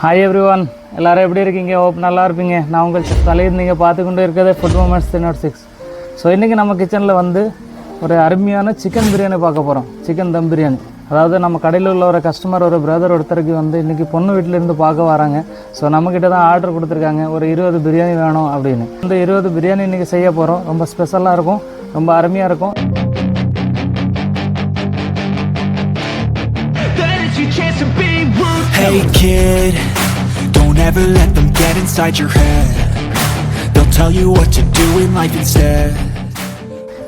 Hi everyone, எல்லாரும் எப்படி இருக்கீங்க? ஹோப் நல்லா இருப்பீங்க. நான் உங்கள் KHALID, நீங்க பார்த்துக்கிட்டே இருக்கிறது ஃபுட் மூமெண்ட்ஸ் 306. ஸோ இன்றைக்கி நம்ம கிச்சனில் வந்து ஒரு அருமையான சிக்கன் பிரியாணி பார்க்க போகிறோம். சிக்கன் தம் பிரியாணி. அதாவது நம்ம கடையில் உள்ள ஒரு கஸ்டமர், ஒரு பிரதர் ஒருத்தருக்கு வந்து இன்றைக்கி பொண்ணு வீட்டிலேருந்து பார்க்க வராங்க. ஸோ நம்மக்கிட்ட தான் ஆர்டர் கொடுத்துருக்காங்க, ஒரு 20 பிரியாணி வேணும் அப்படின்னு. இந்த 20 பிரியாணி இன்றைக்கி செய்ய போகிறோம். ரொம்ப ஸ்பெஷலாக இருக்கும், ரொம்ப அருமையாக இருக்கும். Hey kid, don't ever let them get inside your head. They'll tell you what to do in life instead.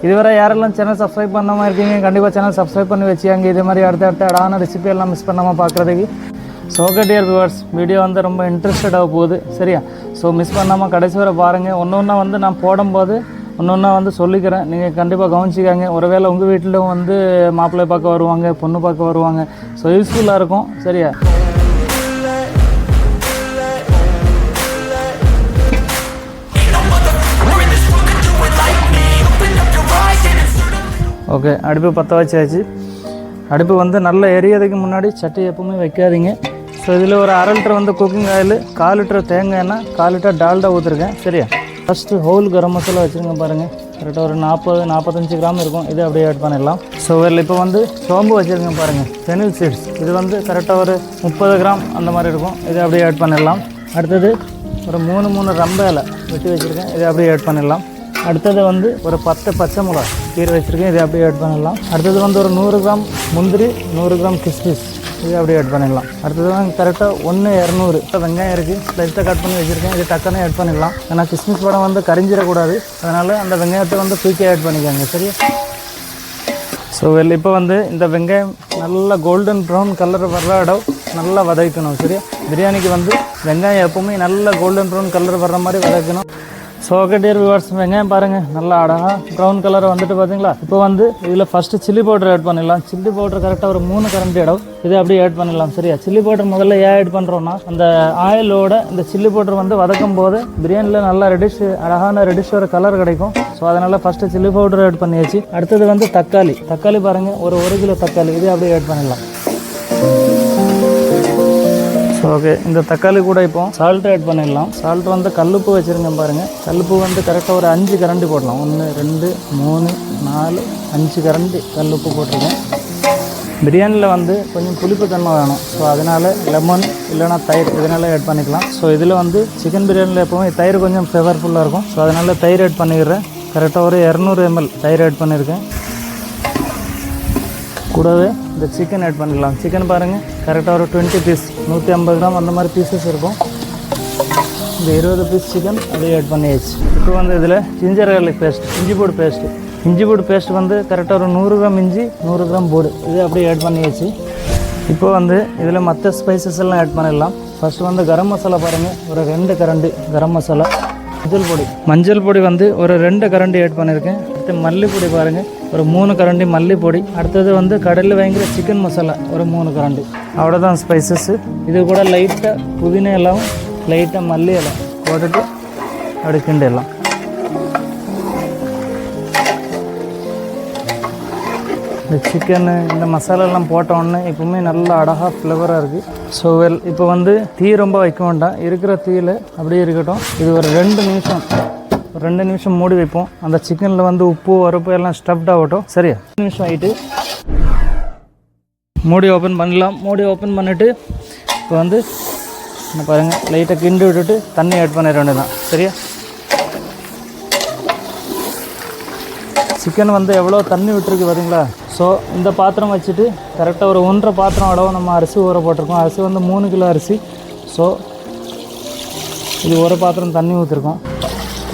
இதுவரை யாரெல்லாம் சேனல் சப்ஸ்கிரைப் பண்ணாமல் இருக்கீங்க, கண்டிப்பாக சேனல் சப்ஸ்கிரைப் பண்ணி வச்சுக்காங்க. இதே மாதிரி அடுத்த அடான ரெசிபி எல்லாம் மிஸ் பண்ணாமல் பார்க்குறதுக்கு. So okay dear viewers, video வந்து ரொம்ப இன்ட்ரெஸ்டடாக போகுது, சரியா? ஸோ மிஸ் பண்ணாமல் கடைசி வரை பாருங்கள். ஒன்று வந்து நான் போடும்போது ஒன்று வந்து சொல்லிக்கிறேன், நீங்கள் கண்டிப்பாக கவனிச்சிக்காங்க. ஒருவேளை உங்கள் வீட்டிலும் வந்து மாப்பிள்ளை பார்க்க வருவாங்க, பொண்ணு பார்க்க வருவாங்க. ஸோ யூஸ்ஃபுல்லாக இருக்கும், சரியா? ஓகே, அடுப்பு பற்ற வச்சாச்சு. அடுப்பு வந்து நல்லா எரியறதுக்கு முன்னாடி சட்டி எப்பவுமே வைக்காதீங்க. ஸோ இதில் ஒரு 1/2 லிட்டர் வந்து குக்கிங் ஆயில், 1/4 லிட்டர் தேங்காய் எண்ணெய், 1/4 லிட்டர் டால்டா ஊற்றிருக்கேன், சரியா? ஃபஸ்ட்டு ஹோல் கரம் மசாலா வச்சுருங்க பாருங்கள். கரெக்டாக ஒரு 40-45 கிராம் இருக்கும். இது அப்படியே ஆட் பண்ணிடலாம். ஸோ இதில் இப்போ வந்து சோம்பு வச்சுருங்க பாருங்கள், ஃபெனில் சீட்ஸ். இது வந்து கரெக்டாக ஒரு 30 கிராம் அந்த மாதிரி இருக்கும். இதை அப்படியே ஆட் பண்ணிடலாம். அடுத்தது ஒரு 3 ரம்ப இலை வெட்டி வச்சுருக்கேன், இதை அப்படியே ஆட் பண்ணிடலாம். அடுத்தது வந்து ஒரு 10 பச்சை மிளகா கீரை வச்சுருக்கேன், இதை அப்படியே ஆட் பண்ணிடலாம். அடுத்தது வந்து ஒரு 100 கிராம் முந்திரி, 100 கிராம் கிஸ்மிஸ், இதை அப்படியே ஆட் பண்ணிடலாம். அடுத்தது வந்து கரெக்டாக 1-200 வெங்காயம் இருக்குது, ஸ்லைஸாக கட் பண்ணி வச்சுருக்கேன், இது டக்குன்னு ஆட் பண்ணிடலாம். ஏன்னா கிஸ்மிஸ் படம் வந்து கரிஞ்சிடக்கூடாது, அதனால் அந்த வெங்காயத்தை வந்து குயிக்காக ஆட் பண்ணிக்கோங்க, சரியா? ஸோ இப்போ வந்து இந்த வெங்காயம் நல்லா கோல்டன் ப்ரௌன் கலர் வர்ற இடம் நல்லா வதக்கணும், சரியா? பிரியாணிக்கு வந்து வெங்காயம் எப்போவுமே நல்லா கோல்டன் ப்ரௌன் கலர் வர்ற மாதிரி வதக்கணும். ஸோ ஓகே டியர் வியூவர்ஸ், வெங்காயம் பாருங்கள் நல்லா அழகாக ப்ரௌன் கலர் வந்துட்டு பார்த்தீங்களா? இப்போ வந்து இதில் ஃபஸ்ட்டு சில்லி பவுடர் ஆட் பண்ணிடலாம். சில்லி பவுடர் கரெக்டாக ஒரு 3 கரண்டி இடம், இதை அப்படியே ஆட் பண்ணிடலாம், சரியா? சில்லி பவுடர் முதல்ல ஏன் ஆட் பண்ணுறோன்னா, அந்த ஆயிலோட இந்த சில்லி பவுடர் வந்து வதக்கும் போது பிரியாணியில் நல்லா அழகான ரெடிஷ் ஒரு கலர் கிடைக்கும். ஸோ அதனால் ஃபஸ்ட்டு சில்லி பவுடர் ஆட் பண்ணியாச்சு. அடுத்தது வந்து தக்காளி பாருங்கள், ஒரு 1 கிலோ தக்காளி, இதை அப்படியே ஆட் பண்ணிடலாம். ஓகே, இந்த தக்காளி கூட இப்போ சால்ட் ஆட் பண்ணிடலாம். சால்ட் வந்து கல்லுப்பு வச்சுருங்க பாருங்கள். கல்லுப்பு வந்து கரெக்டாக ஒரு 5 கரண்டி போடலாம். 1 2 3 4 5 கரண்டி கல்லுப்பு போட்டிருக்கேன். பிரியாணியில் வந்து கொஞ்சம் புளிப்பு தன்மை வேணும். ஸோ அதனால் லெமன் இல்லைனா தயிர் இதனால் ஆட் பண்ணிக்கலாம். ஸோ இதில் வந்து சிக்கன் பிரியாணியில் எப்போவுமே தயிர் கொஞ்சம் ஃப்ளேவர்ஃபுல்லாக இருக்கும். ஸோ அதனால் தயிர் ஆட் பண்ணிக்கிறேன். கரெக்டாக ஒரு 200 ml தயிர் ஆட் பண்ணியிருக்கேன். கூடவே இந்த சிக்கன் ஆட் பண்ணிடலாம். சிக்கன் பாருங்கள் கரெக்டாக ஒரு 20 பீஸ், 150 கிராம் அந்த மாதிரி பீசஸ் இருக்கும். இந்த 20 பீஸ் சிக்கன் அப்படியே ஆட் பண்ணியாச்சு. இப்போ வந்து இதில் ஜிஞ்சர் கார்லிக் பேஸ்ட், இஞ்சி பூடு பேஸ்ட் வந்து கரெக்டாக ஒரு 100 கிராம் இஞ்சி, 100 கிராம் பூடு, இது அப்படியே ஆட் பண்ணியாச்சு. இப்போ வந்து இதில் மற்ற ஸ்பைசஸ் எல்லாம் ஆட் பண்ணிடலாம். ஃபஸ்ட்டு வந்து கரம் மசாலா பாருங்கள், ஒரு 2 கரண்டி கரம் மசாலா. மஞ்சள் பொடி வந்து ஒரு 2 கரண்டி ஆட் பண்ணியிருக்கேன். அடுத்து மல்லிப்பொடி பாருங்கள், ஒரு 3 கரண்டி மல்லிப்பொடி. அடுத்தது வந்து கடையில் வாங்கிற சிக்கன் மசாலா ஒரு 3 கரண்டி. அவ்வளோதான் ஸ்பைசஸ்ஸு. இது கூட லைட்டாக புதினா எல்லாம், லைட்டாக மல்லி எல்லாம் போட்டுட்டு அப்படி கிண்டிடலாம். இந்த சிக்கனு இந்த மசாலாலாம் போட்டோன்னே எப்பவுமே நல்லா அழகாக ஃப்ளவராக இருக்குது. ஸோ இப்போ வந்து தீ ரொம்ப வைக்க வேண்டாம், இருக்கிற தீயில் அப்படியே இருக்கட்டும். இது ஒரு 2 நிமிஷம் மூடி வைப்போம். அந்த சிக்கனில் வந்து உப்பு உரப்பு எல்லாம் ஸ்டஃப்ட் ஆகட்டும், சரியா? 2 நிமிஷம் ஆகிட்டு மூடி ஓப்பன் பண்ணலாம். மூடி ஓப்பன் பண்ணிவிட்டு இப்போ வந்து என்ன பாருங்கள், லைட்டாக கிண்டி விட்டுட்டு தண்ணி ஆட் பண்ணிட வேண்டியதான், சரியா? சிக்கன் வந்து எவ்வளோ தண்ணி விட்டுருக்கு பார்த்தீங்களா? ஸோ இந்த பாத்திரம் வச்சுட்டு கரெக்டாக ஒரு 1.5 பாத்திரம் அளவு நம்ம அரிசி ஊற போட்டிருக்கோம். அரிசி வந்து 3 கிலோ அரிசி. ஸோ இது ஒரு பாத்திரம் தண்ணி ஊற்றிருக்கோம்,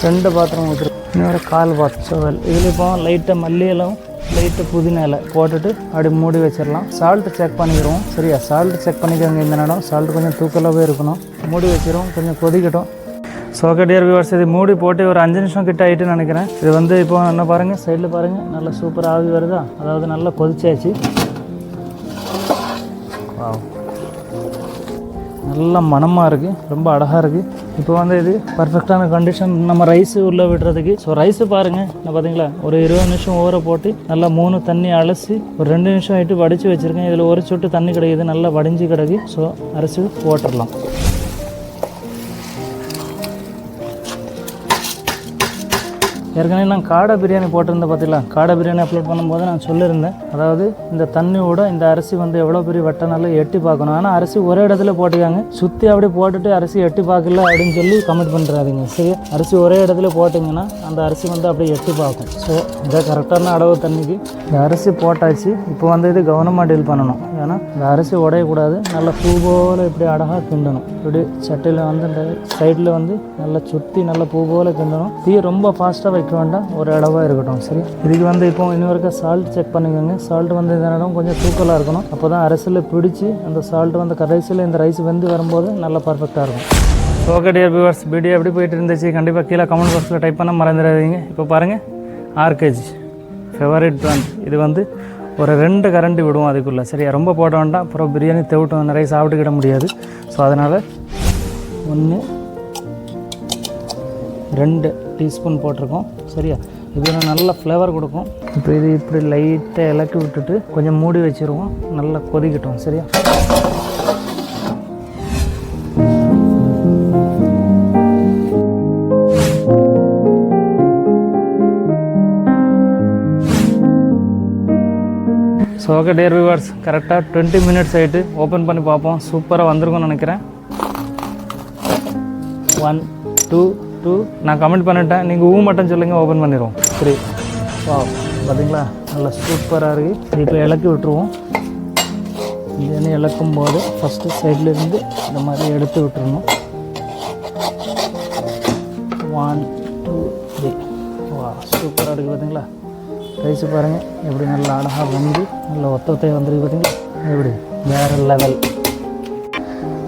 2 பாத்திரம் ஊற்றிருக்கோம், இன்னொரு 1/4 பாத்திரம். ஸோ இதில் இப்போ லைட்டாக மல்லி இலம், லைட்டாக புதினா இலை போட்டுட்டு அப்படி மூடி வச்சிடலாம். சால்ட்டு செக் பண்ணிக்கிறோம், சரியா? சால்ட்டு செக் பண்ணிக்கோங்க. இந்த நேரம் சால்ட்டு கொஞ்சம் தூக்கலாகவே இருக்கணும். மூடி வச்சிடும், கொஞ்சம் கொதிக்கட்டும். ஸோ ஓகே டியர் வியூவர்ஸ், இது மூடி போட்டு ஒரு 5 நிமிஷம் கிட்ட ஆகிட்டுன்னு நினைக்கிறேன். இது வந்து இப்போ என்ன பாருங்கள், சைடில் பாருங்கள் நல்லா சூப்பராக ஆவி வருதா? அதாவது நல்லா கொதிச்சாச்சு. நல்ல மணமாக இருக்குது, ரொம்ப அழகாக இருக்குது. இப்போ வந்து இது பர்ஃபெக்டான கண்டிஷன் நம்ம ரைஸு உள்ளே விடுறதுக்கு. ஸோ ரைஸு பாருங்கள், நான் பார்த்தீங்களா ஒரு 20 நிமிஷம் ஊற போட்டு நல்லா 3 தண்ணி அலசி ஒரு 2 நிமிஷம் ஆகிட்டு வடித்து வச்சுருக்கேன். இதில் ஒரு சொட்டு தண்ணி கிடைக்குது, நல்லா வடிஞ்சு கிடக்கு. ஸோ அரிசி போட்டுடலாம். ஏற்கனவே நான் காடை பிரியாணி போட்டிருந்தேன் பார்த்தீங்களா, காடை பிரியாணி அப்லோட் பண்ணும்போது நான் சொல்லியிருந்தேன், அதாவது இந்த தண்ணியோட இந்த அரிசி வந்து எவ்வளோ பெரிய வட்டனால எட்டி பார்க்கணும். ஆனால் அரிசி ஒரே இடத்துல போட்டுக்காங்க, சுற்றி அப்படியே போட்டுட்டு அரிசி எட்டி பார்க்கல அப்படின்னு சொல்லி கமெண்ட் பண்ணுறாதீங்க. சரி, அரிசி ஒரே இடத்துல போட்டிங்கன்னா அந்த அரிசி வந்து அப்படியே எட்டி பார்க்கும். ஸோ இதை கரெக்டான அளவு தண்ணிக்கு இந்த அரிசி போட்டாச்சு. இப்போ வந்து இது கவனமாக டீல் பண்ணணும், ஏன்னா இந்த அரிசி உடையக்கூடாது. நல்லா பூ போல் இப்படி அழகாக கிண்டணும். இப்படி சட்டியில் வந்து இந்த சைடில் வந்து நல்லா சுற்றி நல்லா பூ போல் கிண்டணும். தீ ரொம்ப ஃபாஸ்ட்டாக வைக்க வேண்டாம், ஒரு அளவாக இருக்கட்டும். சரி, இதுக்கு வந்து இப்போ இன்னொருக்க சால்ட் செக் பண்ணிக்கோங்க. சால்ட் வந்து இந்த இடம் கொஞ்சம் தூக்கலாக இருக்கணும், அப்போ தான் அரிசியில் பிடிச்சி அந்த சால்ட் வந்து கடைசியில் இந்த ரைஸ் வெந்து வரும்போது நல்லா பர்ஃபெக்டாக இருக்கும். ஓகே டியர் வியூவர்ஸ், வீடியோ எப்படி போயிட்டு இருந்துச்சு கண்டிப்பாக கீழே கமெண்ட் பாக்ஸில் டைப் பண்ண மறந்துடாதீங்க. இப்போ பாருங்கள், ஆர்கேஜி ஃபேவரட் பிராண்ட். இது வந்து ஒரு 2 கரண்டி விடுவோம் அதுக்குள்ளே. சரியா, ரொம்ப போட வேண்டாம், அப்புறம் பிரியாணி தெவிட்டும், நிறைய சாப்பிட்டுக்கிட முடியாது. ஸோ அதனால் 1 2 டீஸ்பூன் போட்டிருக்கோம். சரியா, இது நல்ல ஃப்ளேவர் கொடுக்கும். இப்போ இது இப்படி லைட்டாக இலக்கி விட்டுட்டு கொஞ்சம் மூடி வச்சுருவோம், நல்லா கொதிக்கட்டும். சரியா, ஸோ ஓகே டியர் வியூவர்ஸ், கரெக்டாக 20 மினிட்ஸ் ஆகிட்டு ஓப்பன் பண்ணி பார்ப்போம். சூப்பராக வந்திருக்கும்னு நினைக்கிறேன். 1 2 2 நான் கமெண்ட் பண்ணிட்டேன், நீங்கள் மட்டும் சொல்லுங்கள், ஓப்பன் பண்ணிடுவோம். 3 வா, பார்த்தீங்களா நல்லா சூப்பராக இருக்குது. இப்போ இலக்கி விட்டுருவோம். பிரியாணி இலக்கும் போது ஃபஸ்ட்டு சைட்லேருந்து இந்த மாதிரி எடுத்து விட்டுருணும். 1 2 3 வா, சூப்பராக இருக்குது. பார்த்தீங்களா, ரைஸ் பாருங்கள் எப்படி நல்லா அழகாக வந்து நல்லா ஒத்தையாக வந்துருக்கு. பார்த்தீங்களா, எப்படி வேறு level.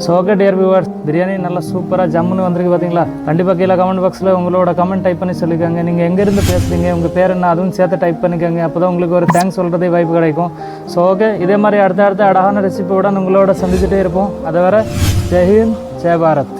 So okay dear viewers, biryani நல்லா சூப்பராக ஜம்முன்னு வந்திருக்கு. பார்த்தீங்களா, கண்டிப்பாக கீழே கமெண்ட் பாக்ஸில் உங்களோட கமெண்ட் டைப் பண்ணி சொல்லிக்கோங்க. நீங்கள் எங்கேருந்து பேசுகிறீங்க, உங்கள் பேர் என்ன, அதுவும் சேர்த்து டைப் பண்ணிக்கோங்க. அப்போ தான் உங்களுக்கு ஒரு தேங்க்ஸ் சொல்கிறதே வாய்ப்பு கிடைக்கும். ஸோ ஓகே, இதே மாதிரி அடுத்த அழகான ரெசிபியோட உங்களோட சந்திச்சுட்டே இருப்போம். அதை வர ஜெய் ஹிந்த், ஜெய் பாரத்.